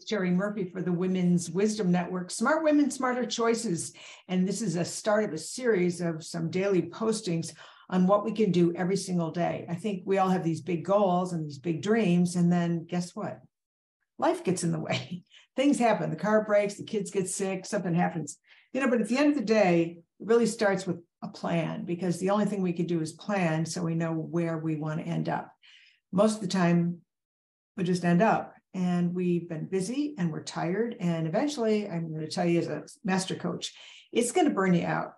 It's Terry Murphy for the Women's Wisdom Network, Smart Women, Smarter Choices. And this is a start of a series of some daily postings on what we can do every single day. I think we all have these big goals and these big dreams. And then guess what? Life gets in the way. Things happen. The car breaks, the kids get sick, something happens. But at the end of the day, it really starts with a plan, because the only thing we can do is plan so we know where we want to end up. Most of the time, we just end up and we've been busy and we're tired. And eventually, I'm going to tell you as a master coach, it's going to burn you out.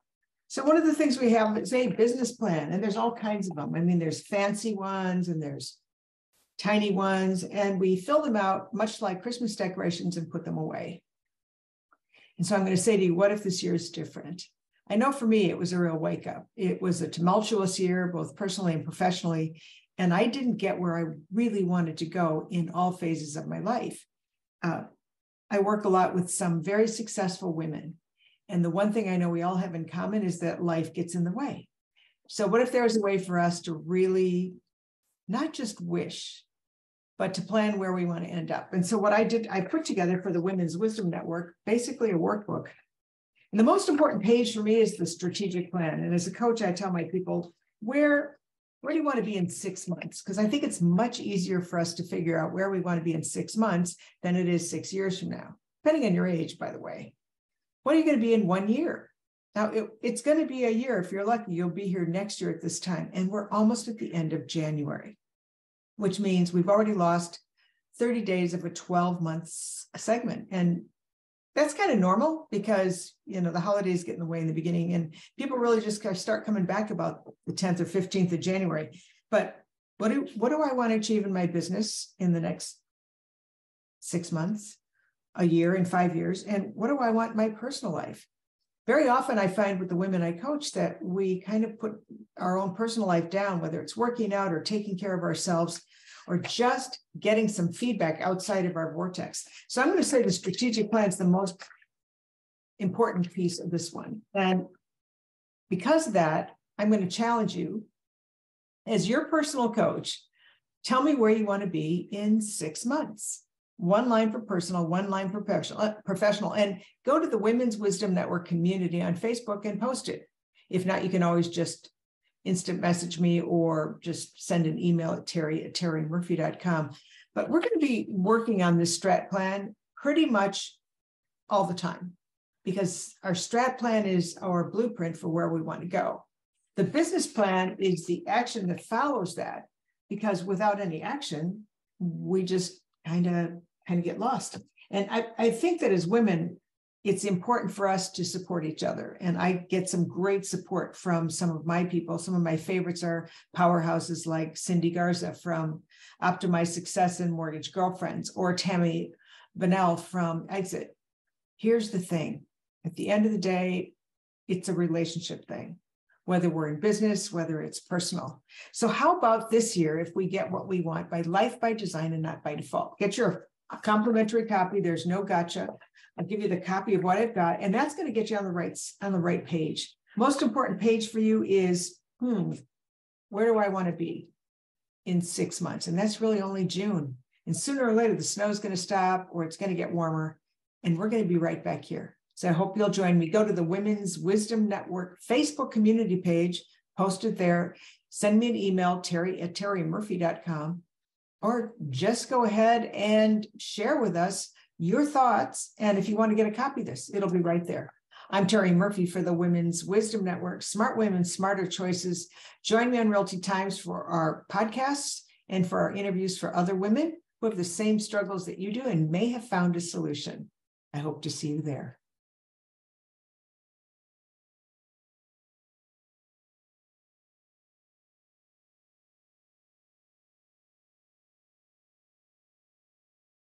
So one of the things we have is a business plan, and there's all kinds of them. I mean, there's fancy ones and there's tiny ones, and we fill them out much like Christmas decorations and put them away. And so I'm going to say to you, what if this year is different? I know for me, it was a real wake up. It was a tumultuous year, both personally and professionally. And I didn't get where I really wanted to go in all phases of my life. I work a lot with some very successful women. And the one thing I know we all have in common is that life gets in the way. So what if there was a way for us to really not just wish, but to plan where we want to end up? And so what I did, I put together for the Women's Wisdom Network, basically a workbook. And the most important page for me is the strategic plan. And as a coach, I tell my people, where do you want to be in 6 months? Because I think it's much easier for us to figure out where we want to be in 6 months than it is 6 years from now, depending on your age, by the way. What are you going to be in 1 year? Now, it's going to be a year. If you're lucky, you'll be here next year at this time. And we're almost at the end of January, which means we've already lost 30 days of a 12-month segment. And that's kind of normal because, the holidays get in the way in the beginning and people really just start coming back about the 10th or 15th of January. But what do I want to achieve in my business in the next 6 months, a year, and 5 years? And what do I want in my personal life? Very often I find with the women I coach that we kind of put our own personal life down, whether it's working out or taking care of ourselves, or just getting some feedback outside of our vortex. So I'm going to say the strategic plan is the most important piece of this one. And because of that, I'm going to challenge you as your personal coach. Tell me where you want to be in 6 months. One line for personal, one line for professional, and go to the Women's Wisdom Network community on Facebook and post it. If not, you can always just instant message me or just send an email at terry@terrymurphy.com. But we're going to be working on this strat plan pretty much all the time, because our strat plan is our blueprint for where we want to go. The business plan is the action that follows that, because without any action, we just kind of get lost. And I think that as women, it's important for us to support each other. And I get some great support from some of my people. Some of my favorites are powerhouses like Cindy Garza from Optimize Success and Mortgage Girlfriends, or Tammy Bunnell from Exit. Here's the thing. At the end of the day, it's a relationship thing, whether we're in business, whether it's personal. So how about this year if we get what we want by life by design and not by default? Get your complimentary copy. There's no gotcha. I'll give you the copy of what I've got, and that's going to get you on the right page. Most important page for you is, where do I want to be in 6 months? And that's really only June. And sooner or later, the snow is going to stop, or it's going to get warmer, and we're going to be right back here. So I hope you'll join me. Go to the Women's Wisdom Network Facebook community page, post it there, send me an email, terry@terrymurphy.com, or just go ahead and share with us your thoughts. And if you want to get a copy of this, it'll be right there. I'm Terry Murphy for the Women's Wisdom Network, Smart Women, Smarter Choices. Join me on Realty Times for our podcasts and for our interviews for other women who have the same struggles that you do and may have found a solution. I hope to see you there.